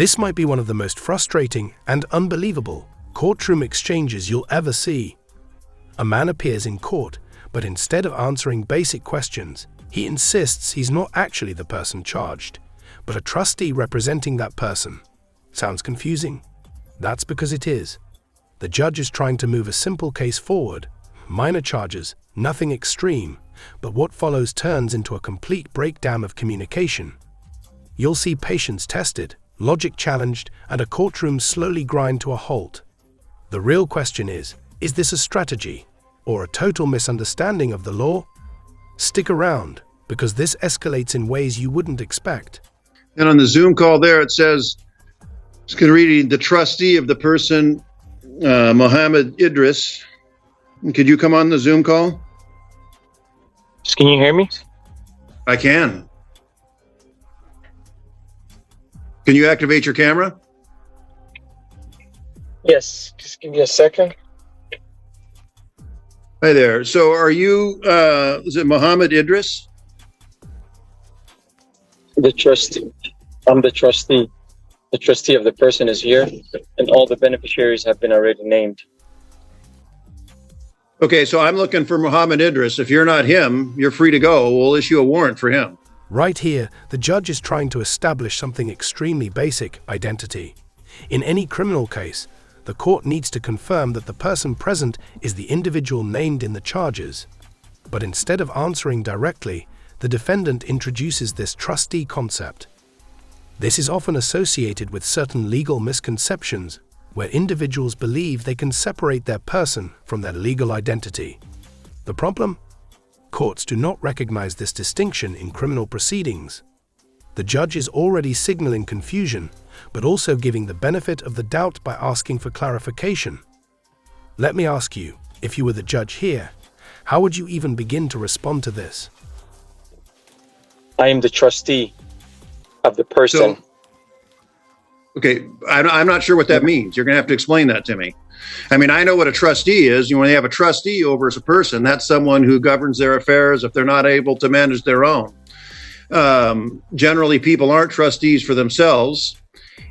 This might be one of the most frustrating and unbelievable courtroom exchanges you'll ever see. A man appears in court, but instead of answering basic questions, he insists he's not actually the person charged, but a trustee representing that person. Sounds confusing? That's because it is. The judge is trying to move a simple case forward, minor charges, nothing extreme, but what follows turns into a complete breakdown of communication. You'll see patience tested, logic challenged, and a courtroom slowly grind to a halt. The real question is this a strategy or a total misunderstanding of the law? Stick around, because this escalates in ways you wouldn't expect. And on the Zoom call there, it says, it's going to read the trustee of the person, Mohammed Idris. Could you come on the Zoom call? Can you hear me? I can. Can you activate your camera? Yes, just give me a second. Hi there. So are you, is it Mohammed Idris? The trustee. I'm the trustee. The trustee of the person is here, and all the beneficiaries have been already named. Okay, so I'm looking for Mohammed Idris. If you're not him, you're free to go. We'll issue a warrant for him. Right here, the judge is trying to establish something extremely basic: identity. In any criminal case, the court needs to confirm that the person present is the individual named in the charges. But instead of answering directly, the defendant introduces this trustee concept. This is often associated with certain legal misconceptions, where individuals believe they can separate their person from their legal identity. The problem? Courts do not recognize this distinction in criminal proceedings. The judge is already signaling confusion, but also giving the benefit of the doubt by asking for clarification. Let me ask you, if you were the judge here, how would you even begin to respond to this? I am the trustee of the person. So, okay, I'm not sure what that means. You're going to have to explain that to me. I mean, I know what a trustee is. When you have a trustee over a person, that's someone who governs their affairs if they're not able to manage their own. Generally, people aren't trustees for themselves.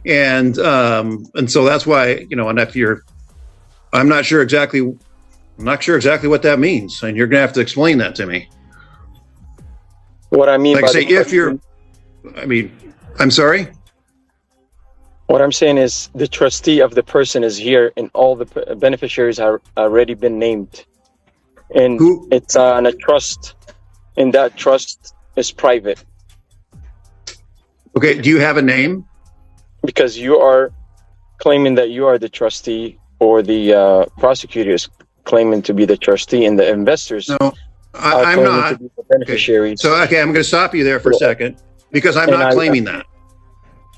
And so that's why, and if you're, I'm not sure exactly what that means. And you're going to have to explain that to me. What I mean, like by say, if you're, I'm sorry. What I'm saying is the trustee of the person is here, and all the beneficiaries have already been named. And it's on a trust, and that trust is private. Okay, do you have a name? Because you are claiming that you are the trustee, or the prosecutor is claiming to be the trustee, and the investors I'm not. To be the beneficiaries. Okay, I'm going to stop you there for a second, because I'm not claiming that.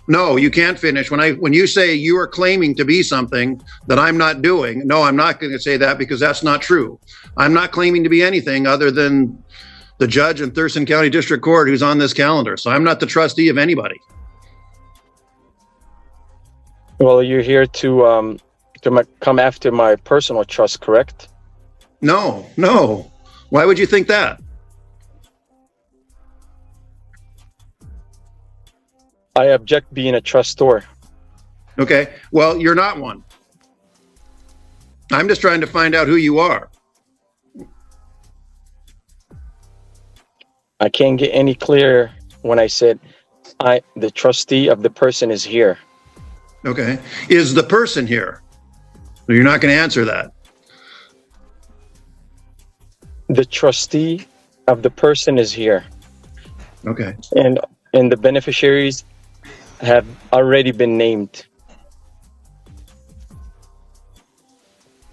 No, you can't finish. When you say you are claiming to be something that I'm not doing, no, I'm not going to say that, because that's not true. I'm not claiming to be anything other than the judge in Thurston County District Court who's on this calendar. So I'm not the trustee of anybody. Well, you're here to come after my personal trust, correct? No. Why would you think that? I object being a trustor. Okay, well, you're not one. I'm just trying to find out who you are. I can't get any clearer when I said the trustee of the person is here. Okay, is the person here? You're not going to answer that. The trustee of the person is here. Okay. And the beneficiaries have already been named.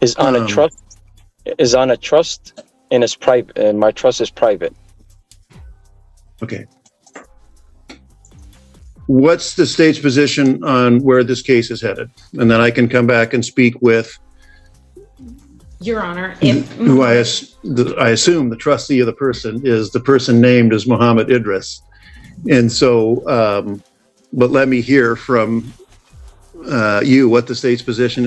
Is on a trust, and it's private, and my trust is private. Okay. What's the state's position on where this case is headed? And then I can come back and speak with Your Honor, who I assume the trustee of the person is the person named as Mohammed Idris. And so, but let me hear from you what the state's position,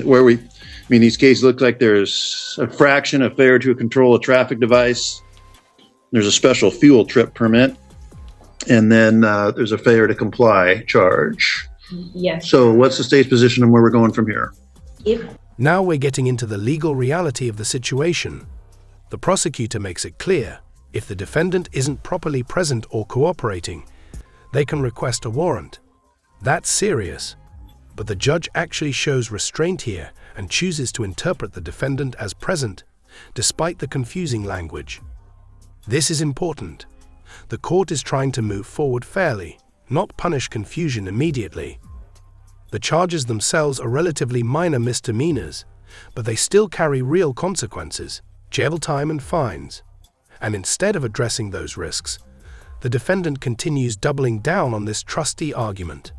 these cases look like there's a fraction, a failure to control a traffic device. There's a special fuel trip permit. And then there's a failure to comply charge. Yes. So what's the state's position on where we're going from here? If Now we're getting into the legal reality of the situation. The prosecutor makes it clear, if the defendant isn't properly present or cooperating, they can request a warrant. That's serious. But the judge actually shows restraint here and chooses to interpret the defendant as present, despite the confusing language. This is important. The court is trying to move forward fairly, not punish confusion immediately. The charges themselves are relatively minor misdemeanors, but they still carry real consequences, jail time and fines. And instead of addressing those risks, the defendant continues doubling down on this trustee argument.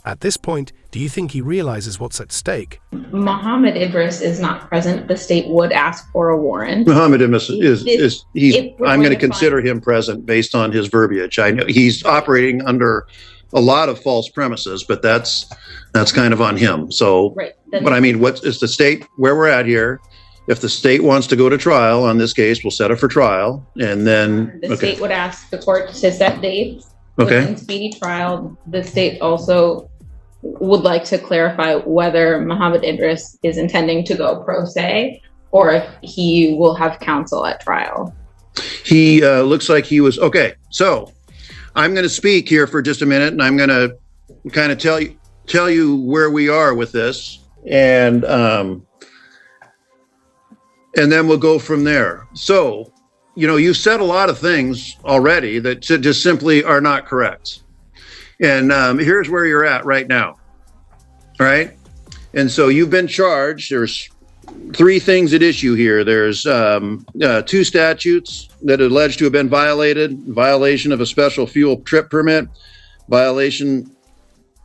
At this point, do you think he realizes what's at stake? Muhammad Idris is not present, the state would ask for a warrant. Muhammad is If we're I'm going going to to consider him present based on his verbiage. I know he's operating under a lot of false premises, but that's kind of on him. So, Right. but I mean, what is the state where we're at here? If the state wants to go to trial on this case, we'll set it for trial, and then The state would ask the court to set dates. Within speedy trial, the state also would like to clarify whether Muhammad Idris is intending to go pro se or if he will have counsel at trial. He looks like he was okay. So I'm going to speak here for just a minute, and I'm going to kind of tell you where we are with this, and then we'll go from there. So, you know, you said a lot of things already that just simply are not correct. And here's where you're at right now. All right. And so you've been charged. There's 3 things at issue here. There's 2 statutes that are alleged to have been violated: violation of a special fuel trip permit, violation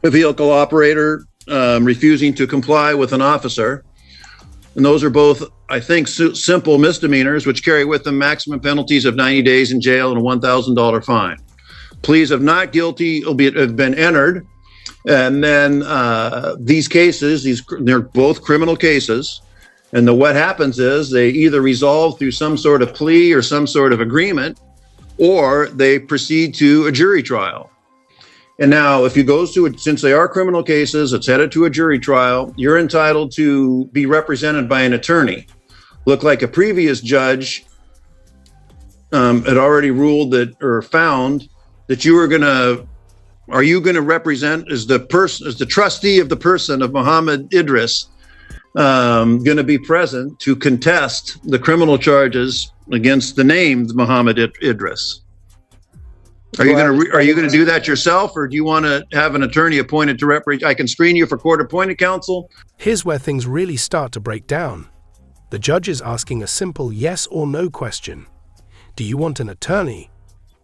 of vehicle operator refusing to comply with an officer. And those are both, I think, simple misdemeanors, which carry with them maximum penalties of 90 days in jail and a $1,000 fine. Pleas of not guilty have been entered. And then these cases, they're both criminal cases. And what happens is they either resolve through some sort of plea or some sort of agreement, or they proceed to a jury trial. And now, if it goes to since they are criminal cases, it's headed to a jury trial, you're entitled to be represented by an attorney. Look like a previous judge had already ruled that, or found that you were are you going to represent as the trustee of the person of Muhammad Idris, going to be present to contest the criminal charges against the named Muhammad Idris? Are you going to do that yourself, or do you want to have an attorney appointed to represent? I can screen you for court-appointed counsel. Here's where things really start to break down. The judge is asking a simple yes or no question. Do you want an attorney?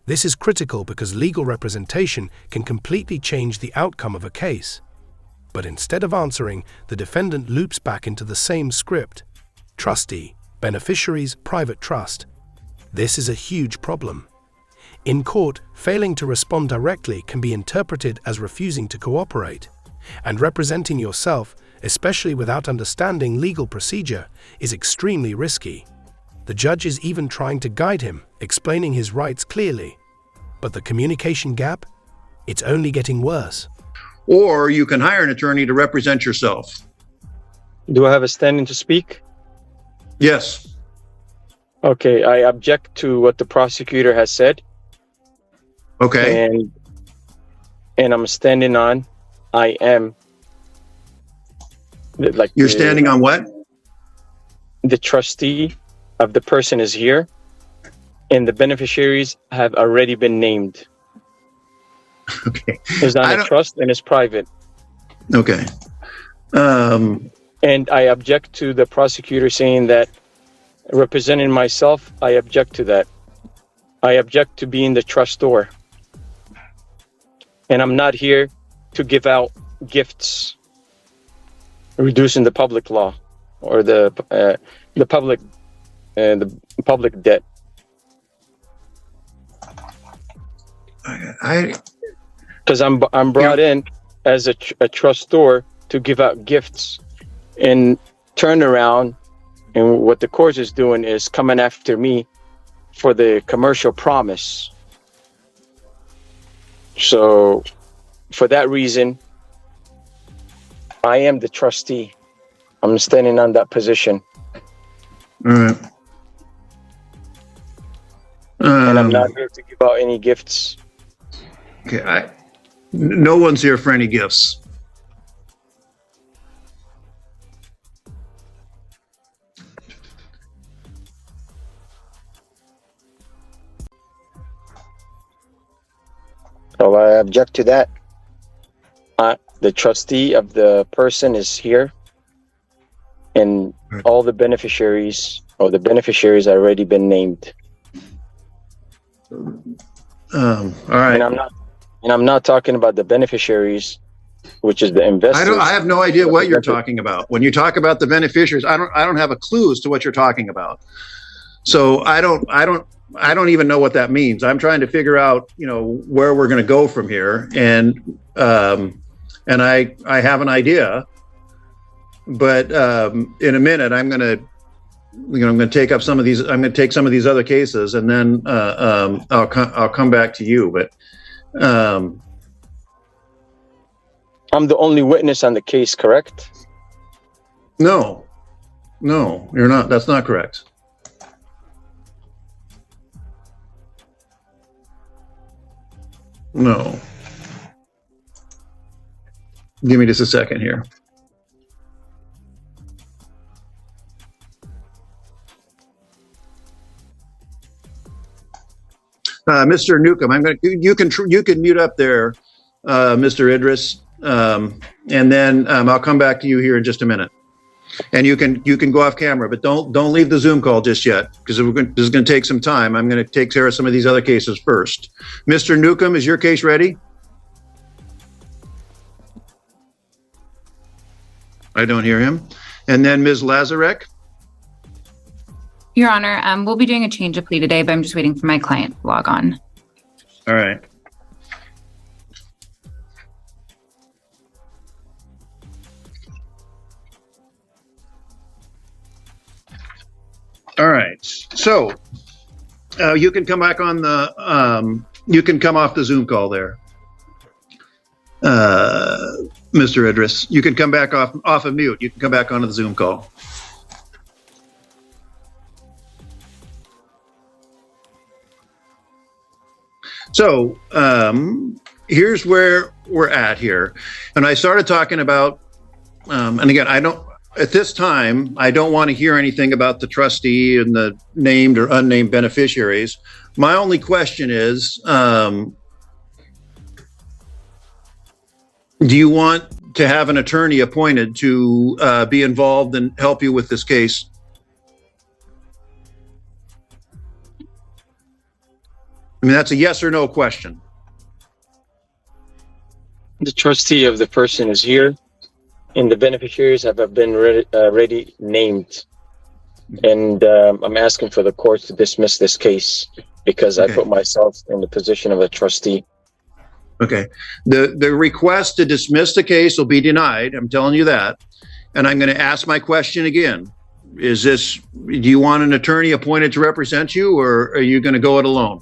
This is critical because legal representation can completely change the outcome of a case. But instead of answering, the defendant loops back into the same script. Trustee, beneficiaries, private trust. This is a huge problem. In court, failing to respond directly can be interpreted as refusing to cooperate. And representing yourself, especially without understanding legal procedure, is extremely risky. The judge is even trying to guide him, explaining his rights clearly. But the communication gap? It's only getting worse. Or you can hire an attorney to represent yourself. Do I have a standing to speak? Yes. Okay, I object to what the prosecutor has said. Okay. And I'm standing on, I am. You're standing on what? The trustee of the person is here, and the beneficiaries have already been named. Okay. It's not a trust and it's private. Okay. And I object to the prosecutor saying that representing myself, I object to that. I object to being the trustor. And I'm not here to give out gifts, reducing the public law or the public debt. Because I'm brought in as a trustor to give out gifts, and turn around, and what the court is doing is coming after me for the commercial promise. So for that reason, I am the trustee. I'm standing on that position. All right. And I'm not here to give out any gifts. Okay, no one's here for any gifts. So I object to that. The trustee of the person is here, and all the beneficiaries already been named. All right. And I'm not talking about the beneficiaries, which is the investors. I have no idea what you're talking about. When you talk about the beneficiaries, I don't have a clue as to what you're talking about. So I don't even know what that means. I'm trying to figure out, where we're going to go from here. And I have an idea, but in a minute I'm going to take up some of these. I'm going to take some of these other cases, and then I'll come back to you. But I'm the only witness on the case, correct? No, you're not. That's not correct. No. Give me just a second here. Mr. Newcomb, you can mute up there, Mr. Idris, and then I'll come back to you here in just a minute. And you can go off camera, but don't leave the Zoom call just yet, because this is going to take some time. I'm going to take care of some of these other cases first. Mr. Newcomb, is your case ready? I don't hear him. And then Ms. Lazarek. Your Honor, we'll be doing a change of plea today, but I'm just waiting for my client to log on. All right. All right. So you can come back on the, you can come off the Zoom call there. Mr. Idris, you can come back off of mute. You can come back onto the Zoom call. So here's where we're at here. And I started talking about, and again, at this time, I don't want to hear anything about the trustee and the named or unnamed beneficiaries. My only question is, do you want to have an attorney appointed to be involved and help you with this case? I mean, that's a yes or no question. The trustee of the person is here, and the beneficiaries have been already named. And I'm asking for the court to dismiss this case because I put myself in the position of a trustee. Okay. The request to dismiss the case will be denied. I'm telling you that. And I'm going to ask my question again. Do you want an attorney appointed to represent you, or are you going to go it alone?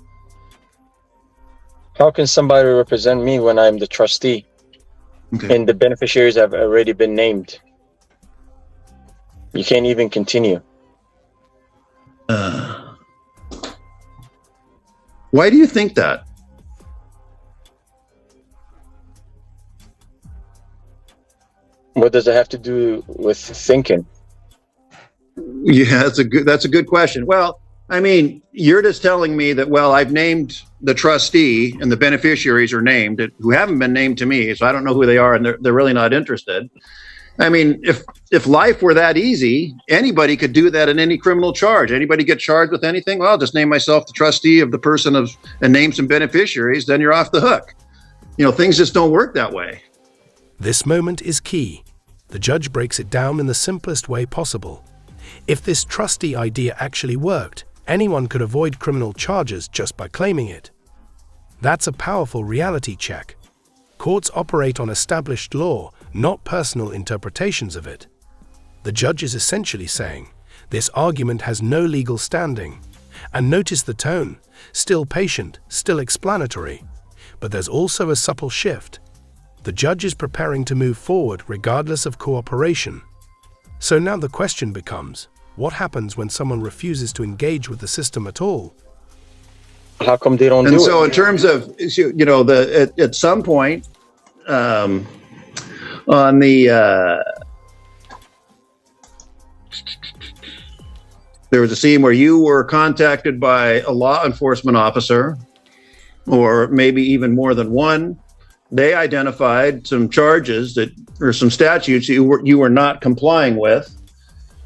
How can somebody represent me when I'm the trustee? Okay. And the beneficiaries have already been named? You can't even continue. Why do you think that? What does it have to do with thinking? Yeah, that's a good question. Well, I mean, you're just telling me that, well, I've named the trustee and the beneficiaries are named who haven't been named to me, so I don't know who they are, and they're really not interested. I mean, if life were that easy, anybody could do that in any criminal charge. Anybody get charged with anything? Well, I'll just name myself the trustee of the person and name some beneficiaries, then you're off the hook. Things just don't work that way. This moment is key. The judge breaks it down in the simplest way possible. If this trustee idea actually worked, anyone could avoid criminal charges just by claiming it. That's a powerful reality check. Courts operate on established law, not personal interpretations of it. The judge is essentially saying, this argument has no legal standing. And notice the tone, still patient, still explanatory. But there's also a subtle shift. The judge is preparing to move forward regardless of cooperation. So now the question becomes, what happens when someone refuses to engage with the system at all? How come they don't do it? And so in terms of, at some point, on the, there was a scene where you were contacted by a law enforcement officer, or maybe even more than one. They identified some charges or some statutes you were not complying with,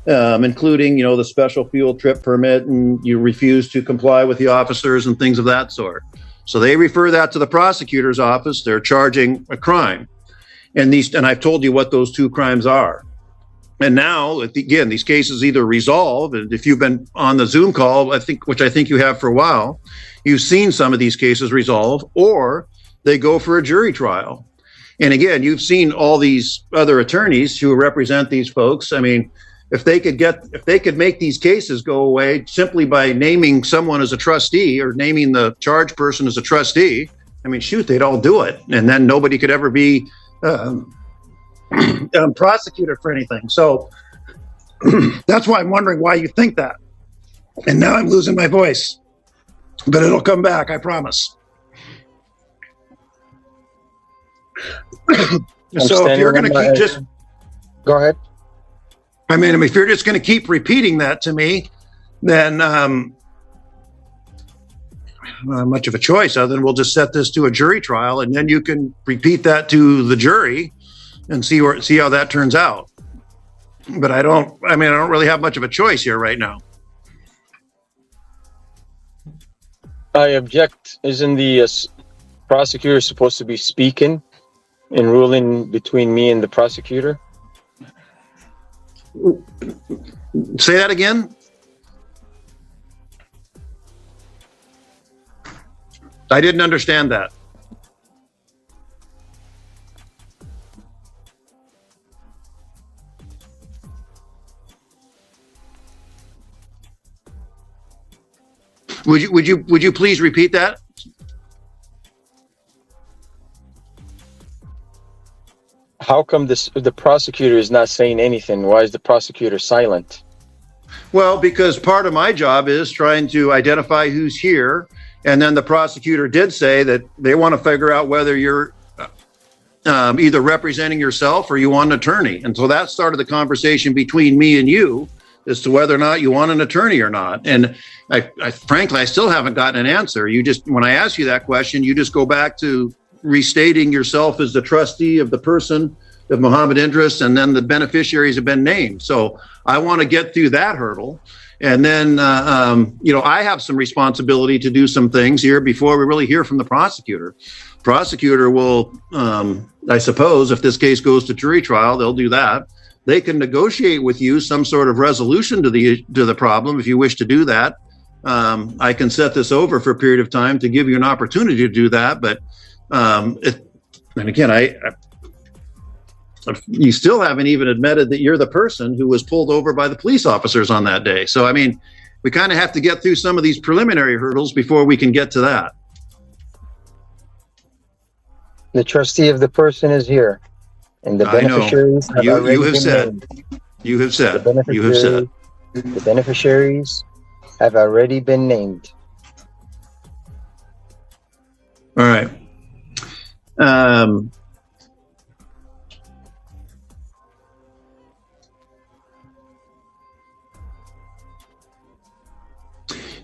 including, the special field trip permit, and you refused to comply with the officers and things of that sort. So they refer that to the prosecutor's office. They're charging a crime. And I've told you what those two crimes are. And now, again, these cases either resolve, and if you've been on the Zoom call, which I think you have for a while, you've seen some of these cases resolve, or they go for a jury trial. And again, you've seen all these other attorneys who represent these folks. I mean, if they could make these cases go away simply by naming someone as a trustee or naming the charged person as a trustee, I mean, shoot, they'd all do it. And then nobody could ever be prosecuted for anything. So that's why I'm wondering why you think that. And now I'm losing my voice, but it'll come back, I promise. So if you're going to go ahead. I mean, if you're just going to keep repeating that to me, then I don't have much of a choice other than we'll just set this to a jury trial, and then you can repeat that to the jury and see how that turns out. But I don't really have much of a choice here right now. I object. Isn't the prosecutor supposed to be speaking and ruling between me and the prosecutor? Say that again. I didn't understand that. Would you please repeat that? How come the prosecutor is not saying anything? Why is the prosecutor silent? Well, because part of my job is trying to identify who's here. And then the prosecutor did say that they want to figure out whether you're either representing yourself or you want an attorney. And so that started the conversation between me and you as to whether or not you want an attorney or not. And I frankly, I still haven't gotten an answer. When I ask you that question, you just go back to restating yourself as the trustee of the person of Mohammed Idris, and then the beneficiaries have been named. So I want to get through that hurdle. And then, I have some responsibility to do some things here before we really hear from the prosecutor. Prosecutor will, I suppose, if this case goes to jury trial, they'll do that. They can negotiate with you some sort of resolution to the problem if you wish to do that. I can set this over for a period of time to give you an opportunity to do that. But and again, you still haven't even admitted that you're the person who was pulled over by the police officers on that day. So, I mean, we kind of have to get through some of these preliminary hurdles before we can get to that. The trustee of the person is here, and the beneficiaries have already been named. You have said. The beneficiaries have already been named. All right.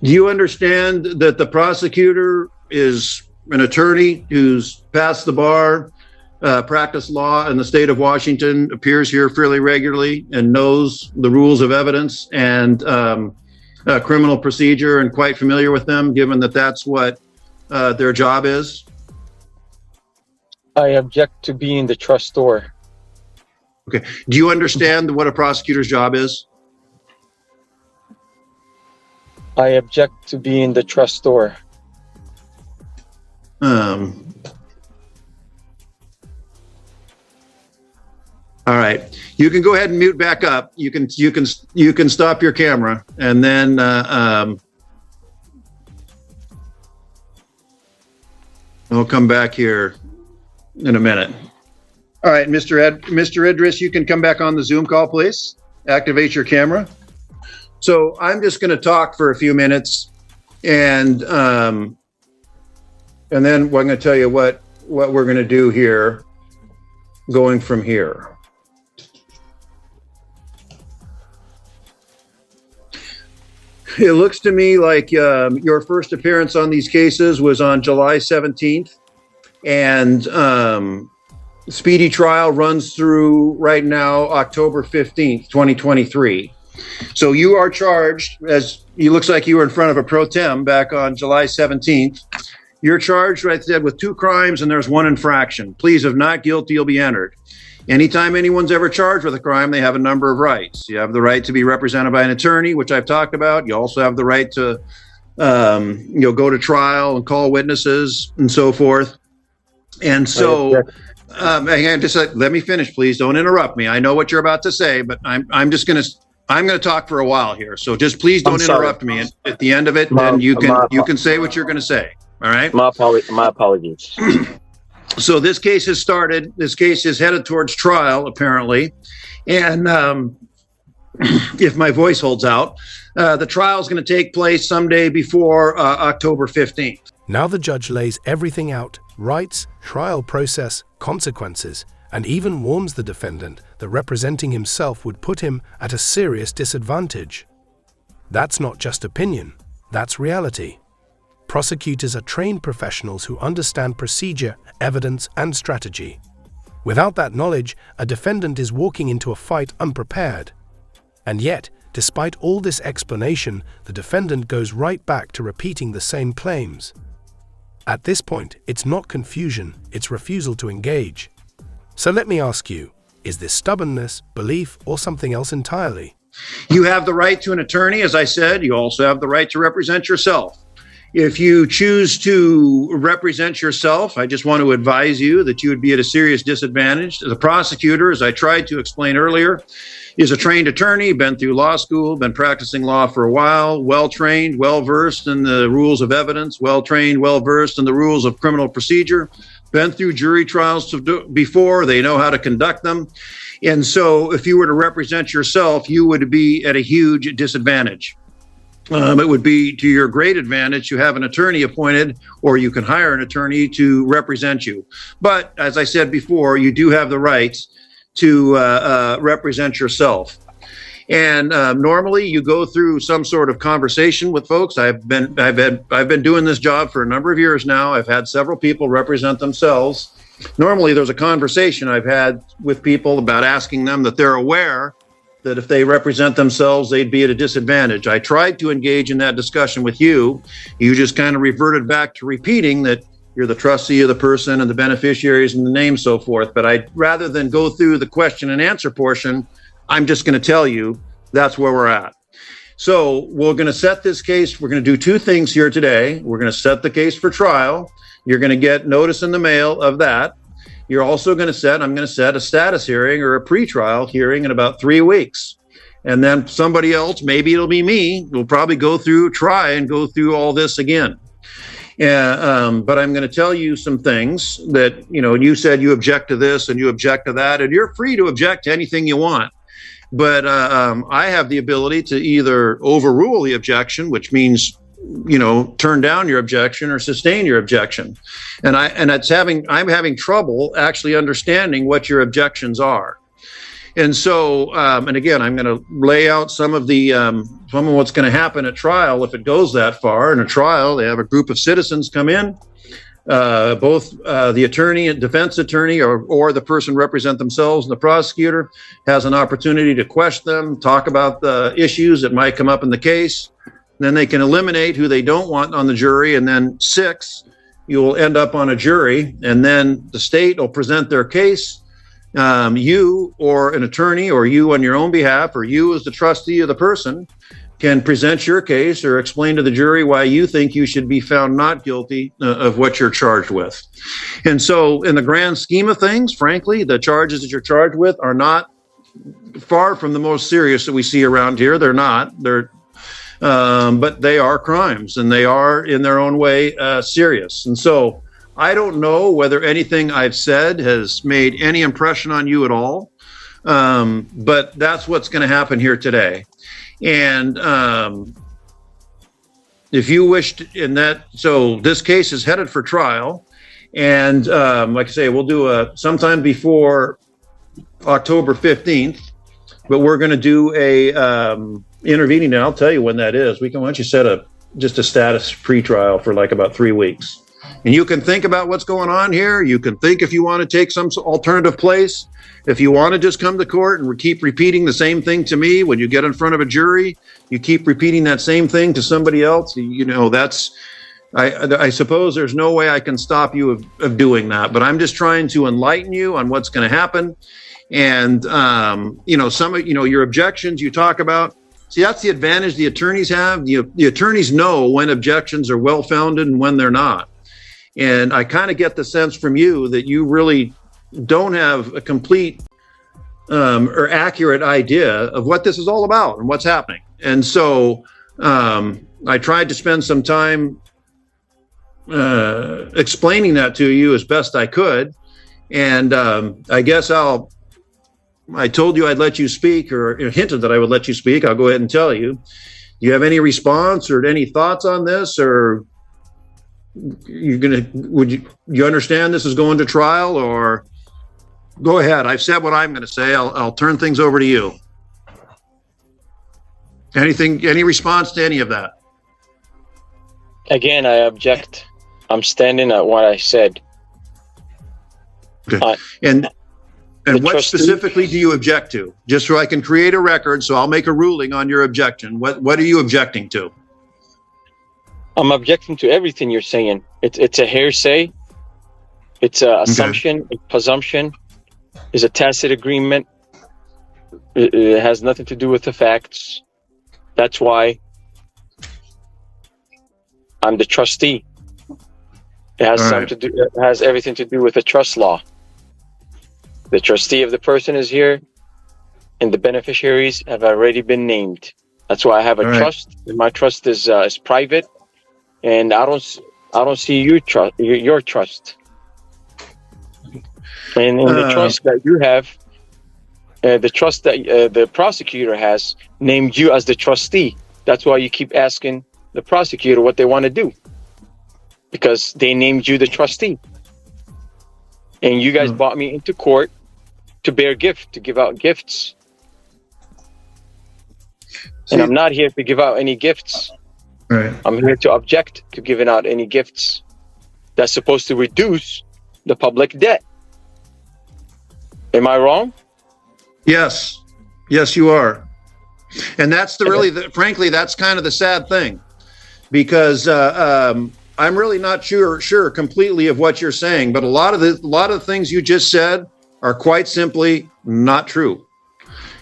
Do you understand that the prosecutor is an attorney who's passed the bar, practiced law in the state of Washington, appears here fairly regularly, and knows the rules of evidence and criminal procedure, and quite familiar with them, given that that's what their job is? I object to being the trustor. Okay. Do you understand what a prosecutor's job is? I object to being the trustor. All right. You can go ahead and mute back up. You can stop your camera, and then we'll come back here in a minute. All right, Mr. Idris, you can come back on the Zoom call, please. Activate your camera. So I'm just going to talk for a few minutes, and then I'm going to tell you what we're going to do here, going from here. It looks to me like your first appearance on these cases was on July 17th, and speedy trial runs through right now October 15th, 2023. So you are charged, as it looks like you were in front of a pro tem back on July 17th. You're charged, right there, with 2 crimes and there's 1 infraction. Pleas of not guilty will be entered. Anytime anyone's ever charged with a crime, they have a number of rights. You have the right to be represented by an attorney, which I've talked about. You also have the right to go to trial and call witnesses and so forth. And so, just let me finish, please. Don't interrupt me. I know what you're about to say, but I'm going to talk for a while here. So just please don't interrupt me. At the end of it, then you can say what you're going to say. All right. My apologies. So this case has started. This case is headed towards trial, apparently. And if my voice holds out, the trial is going to take place someday before October 15th. Now the judge lays everything out, rights, trial process, consequences, and even warns the defendant that representing himself would put him at a serious disadvantage. That's not just opinion, that's reality. Prosecutors are trained professionals who understand procedure, evidence, and strategy. Without that knowledge, a defendant is walking into a fight unprepared. And yet, despite all this explanation, the defendant goes right back to repeating the same claims. At this point, it's not confusion, it's refusal to engage. So let me ask you, is this stubbornness, belief, or something else entirely? You have the right to an attorney, as I said. You also have the right to represent yourself. If you choose to represent yourself, I just want to advise you that you would be at a serious disadvantage. The prosecutor, as I tried to explain earlier, is a trained attorney, been through law school, been practicing law for a while, well-trained, well-versed in the rules of evidence, well-trained, well-versed in the rules of criminal procedure, been through jury trials before, they know how to conduct them. And so if you were to represent yourself, you would be at a huge disadvantage. It would be to your great advantage to have an attorney appointed, or you can hire an attorney to represent you. But as I said before, you do have the right to represent yourself. And normally you go through some sort of conversation with folks. I've been doing this job for a number of years now. I've had several people represent themselves. Normally there's a conversation I've had with people about asking them that they're aware that if they represent themselves, they'd be at a disadvantage. I tried to engage in that discussion with you. You just kind of reverted back to repeating that you're the trustee of the person and the beneficiaries and the name, so forth. But rather than go through the question and answer portion, I'm just going to tell you that's where we're at. So we're going to set this case. We're going to do 2 things here today. We're going to set the case for trial. You're going to get notice in the mail of that. You're also going to I'm going to set a status hearing or a pretrial hearing in about 3 weeks. And then somebody else, maybe it'll be me, will probably try and go through all this again. But I'm going to tell you some things that, you said you object to this and you object to that, and you're free to object to anything you want. But I have the ability to either overrule the objection, which means turn down your objection, or sustain your objection. And I'm having trouble actually understanding what your objections are. And so, and again, I'm going to lay out some of what's going to happen at trial if it goes that far. In a trial, they have a group of citizens come in, both the attorney and defense attorney or the person represent themselves, and the prosecutor has an opportunity to question them, talk about the issues that might come up in the case. Then they can eliminate who they don't want on the jury, and then 6, you will end up on a jury, and then the state will present their case. You or an attorney, or you on your own behalf, or you as the trustee of the person, can present your case or explain to the jury why you think you should be found not guilty of what you're charged with. And so in the grand scheme of things, frankly, the charges that you're charged with are not far from the most serious that we see around here. They're not. But they are crimes, and they are in their own way serious. And so I don't know whether anything I've said has made any impression on you at all, but that's what's going to happen here today. And if you wished in that, so this case is headed for trial. And like I say, we'll do sometime before October 15th, but we're going to do a intervening, and I'll tell you when that is. Why don't you set just a status pre-trial for like about 3 weeks. And you can think about what's going on here. You can think if you want to take some alternative place. If you want to just come to court and keep repeating the same thing to me when you get in front of a jury, you keep repeating that same thing to somebody else, I suppose there's no way I can stop you of doing that. But I'm just trying to enlighten you on what's going to happen. And, some of, your objections you talk about, see, that's the advantage the attorneys have. The attorneys know when objections are well-founded and when they're not. And I kind of get the sense from you that you really don't have a complete or accurate idea of what this is all about and what's happening. And so I tried to spend some time explaining that to you as best I could. And I guess I told you I'd let you speak, or hinted that I would let you speak. I'll go ahead and tell you. Do you have any response or any thoughts on this, or would you understand this is going to trial, or go ahead. I've said what I'm going to say. I'll turn things over to you. Any response to any of that? Again, I object. I'm standing at what I said. Okay. And what specifically do you object to? Just so I can create a record, so I'll make a ruling on your objection. What are you objecting to? I'm objecting to everything you're saying. It's a hearsay. It's an assumption, a presumption. It's a tacit agreement. It has nothing to do with the facts. That's why I'm the trustee. It has it has everything to do with the trust law. The trustee of the person is here, and the beneficiaries have already been named. That's why I have a trust. And my trust is private, and I don't see your trust. And in the trust that you have, the trust that the prosecutor has named you as the trustee. That's why you keep asking the prosecutor what they want to do, because they named you the trustee. And you guys brought me into court to give out gifts. And I'm not here to give out any gifts. Right. I'm here to object to giving out any gifts that's supposed to reduce the public debt. Am I wrong? Yes, you are. And that's frankly, that's kind of the sad thing, because I'm really not sure completely of what you're saying, but a lot of the things you just said are quite simply not true.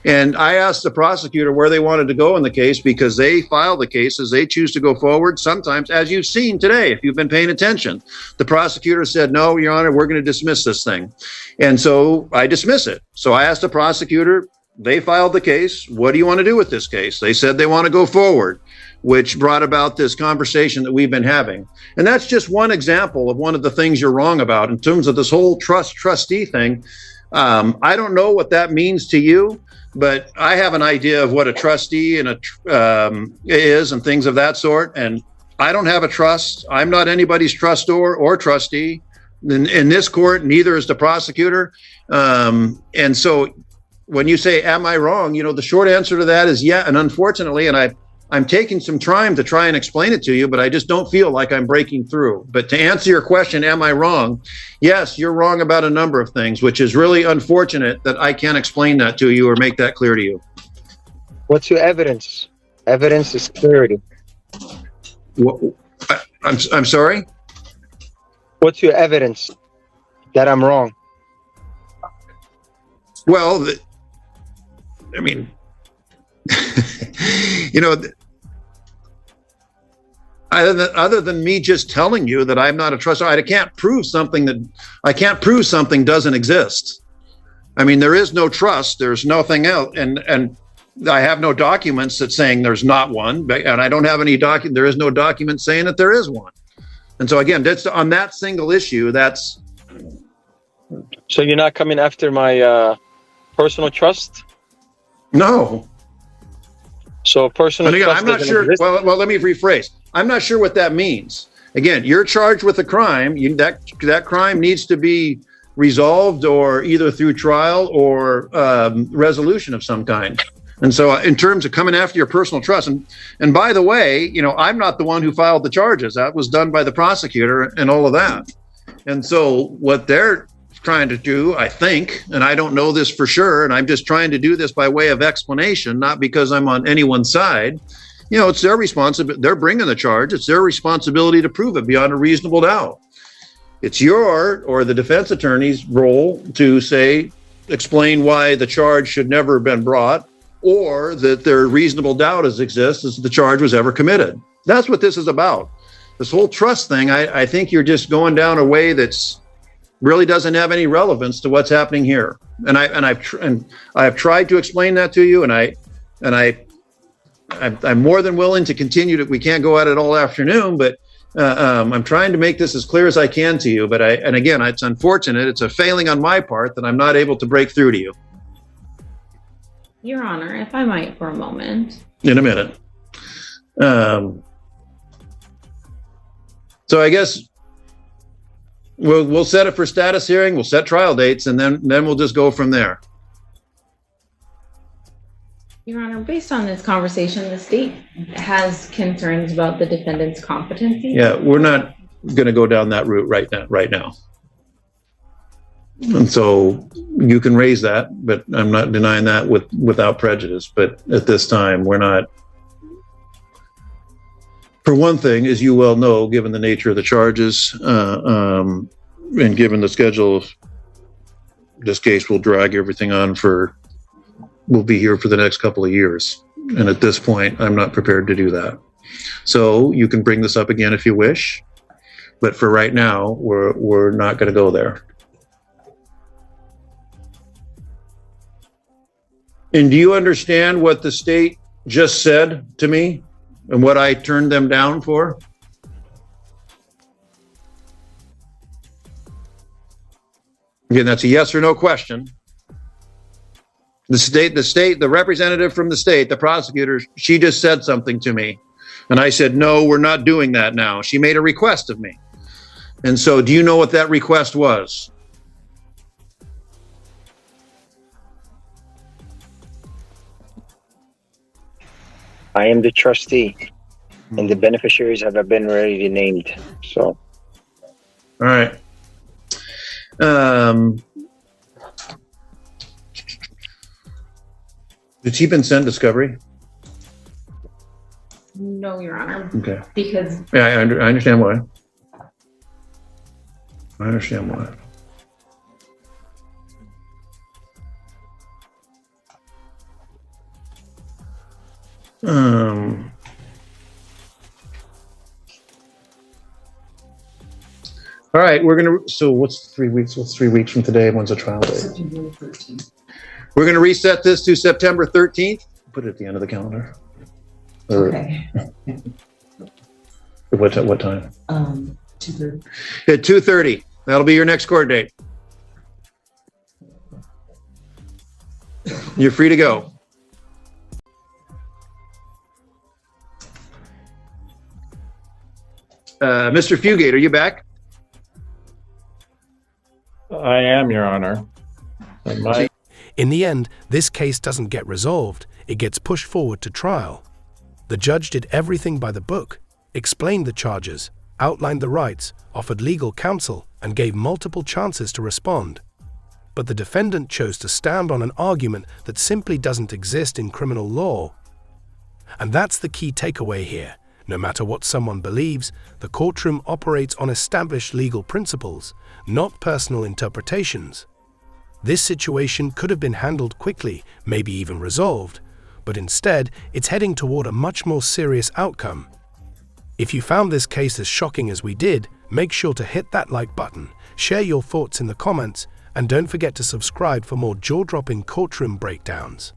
And I asked the prosecutor where they wanted to go in the case, because they file the cases, they choose to go forward. Sometimes, as you've seen today, if you've been paying attention, the prosecutor said, "No, Your Honor, we're going to dismiss this thing." And so I dismiss it. So I asked the prosecutor, they filed the case. What do you want to do with this case? They said they want to go forward, which brought about this conversation that we've been having. And that's just one example of one of the things you're wrong about in terms of this whole trustee thing. I don't know what that means to you, but I have an idea of what a trustee and is and things of that sort. And I don't have a trust. I'm not anybody's trustor or trustee. In this court, neither is the prosecutor. And so when you say, am I wrong? The short answer to that is yeah. And unfortunately, and I'm taking some time to try and explain it to you, but I just don't feel like I'm breaking through. But to answer your question, am I wrong? Yes, you're wrong about a number of things, which is really unfortunate that I can't explain that to you or make that clear to you. What's your evidence? Evidence is clarity. I'm sorry? What's your evidence that I'm wrong? Well, other than me just telling you that I'm not a trustee, I can't prove something doesn't exist. I mean, there is no trust. There's nothing else, and I have no documents that saying there's not one, and I don't have any there is no document saying that there is one. And so again, that's on that single issue. That's So you're not coming after my personal trust? no. So personal And again, trust I'm not doesn't sure. exist? Well, let me rephrase. I'm not sure what that means. Again, you're charged with a crime. That crime needs to be resolved, or either through trial or resolution of some kind. And so, in terms of coming after your personal trust, and by the way, I'm not the one who filed the charges. That was done by the prosecutor and all of that. And so, what they're trying to do, I think, and I don't know this for sure, and I'm just trying to do this by way of explanation, not because I'm on anyone's side. It's their responsibility. They're bringing the charge. It's their responsibility to prove it beyond a reasonable doubt. It's your or the defense attorney's role to explain why the charge should never have been brought, or that there reasonable doubt exists as the charge was ever committed. That's what this is about. This whole trust thing, I think you're just going down a way that's really doesn't have any relevance to what's happening here. And I've tried to explain that to you, and I'm more than willing to continue. We can't go at it all afternoon, but I'm trying to make this as clear as I can to you. But again, it's unfortunate. It's a failing on my part that I'm not able to break through to you. Your Honor, if I might for a moment. In a minute. So I guess we'll set it for status hearing. We'll set trial dates, and then we'll just go from there. Your Honor, based on this conversation, the state has concerns about the defendant's competency. Yeah, we're not going to go down that route right now. And so you can raise that, but I'm not denying that without prejudice. But at this time, we're not. For one thing, as you well know, given the nature of the charges, and given the schedule, this case will drag everything on we'll be here for the next couple of years. And at this point, I'm not prepared to do that. So you can bring this up again if you wish, but for right now, we're not going to go there. And do you understand what the state just said to me and what I turned them down for? Again, that's a yes or no question. The representative from the state, the prosecutor, she just said something to me. And I said, no, we're not doing that now. She made a request of me. And so do you know what that request was? I am the trustee, and the beneficiaries have been already named. So, all right. Did he been sent discovery? No, Your Honor. Okay. Because Yeah, I understand why. I understand why. All right, so what's 3 weeks? What's 3 weeks from today? When's the trial date? September 13th. We're going to reset this to September 13th. Put it at the end of the calendar. Or Okay. what time? 2:30. At 2:30. That'll be your next court date. You're free to go. Mr. Fugate, are you back? I am, Your Honor. In the end, this case doesn't get resolved. It gets pushed forward to trial. The judge did everything by the book, explained the charges, outlined the rights, offered legal counsel, and gave multiple chances to respond. But the defendant chose to stand on an argument that simply doesn't exist in criminal law. And that's the key takeaway here. No matter what someone believes, the courtroom operates on established legal principles, not personal interpretations. This situation could have been handled quickly, maybe even resolved, but instead, it's heading toward a much more serious outcome. If you found this case as shocking as we did, make sure to hit that like button, share your thoughts in the comments, and don't forget to subscribe for more jaw-dropping courtroom breakdowns.